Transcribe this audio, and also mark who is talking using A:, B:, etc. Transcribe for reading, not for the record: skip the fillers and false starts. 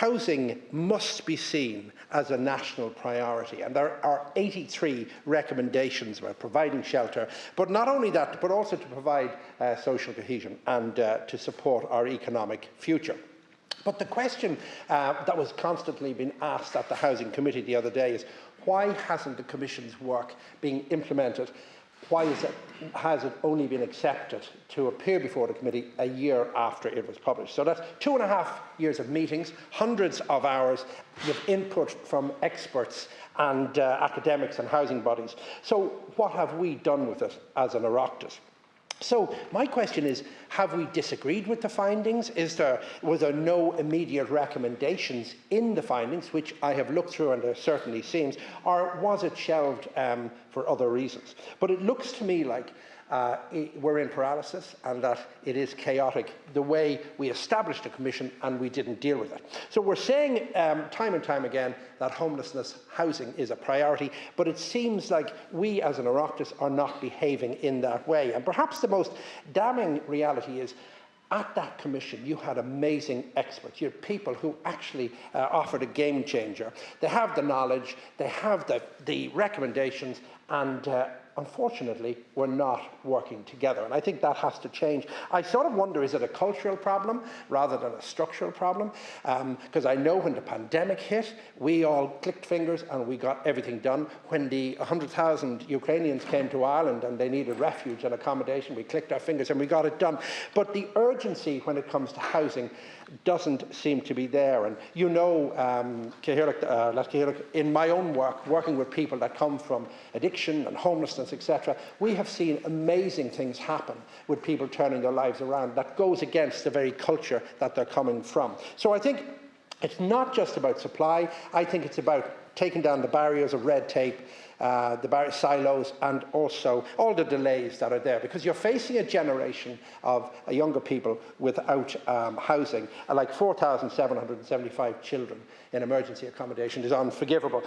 A: housing must be seen as a national priority, and there are 83 recommendations about providing shelter, but not only that, but also to provide social cohesion and to support our economic future. But the question that was constantly being asked at the Housing Committee the other day is, why hasn't the Commission's work been implemented? Why has it only been accepted to appear before the committee a year after it was published? So that's 2.5 years of meetings, hundreds of hours with input from experts and academics and housing bodies. So what have we done with it as an Oireachtas? So my question is, have we disagreed with the findings? Was there no immediate recommendations in the findings, which I have looked through and there certainly seems, or was it shelved for other reasons? But it looks to me like we're in paralysis and that it is chaotic the way we established a commission and we didn't deal with it. So we're saying time and time again that homelessness housing is a priority, but it seems like we as an Oireachtas are not behaving in that way. And perhaps the most damning reality is, at that commission, you had amazing experts. You had people who actually offered a game changer. They have the knowledge, they have the recommendations, and unfortunately, we're not working together. And I think that has to change. I sort of wonder, is it a cultural problem rather than a structural problem? Because I know when the pandemic hit, we all clicked fingers and we got everything done. When the 100,000 Ukrainians came to Ireland and they needed refuge and accommodation, we clicked our fingers and we got it done. But the urgency when it comes to housing doesn't seem to be there. And you know, in my own work, working with people that come from addiction and homelessness, etc., we have seen amazing things happen with people turning their lives around that goes against the very culture that they're coming from. So I think it's not just about supply. I think it's about taking down the barriers of red tape, the silos, and also all the delays that are there, because you're facing a generation of younger people without housing. Like 4,775 children in emergency accommodation is unforgivable.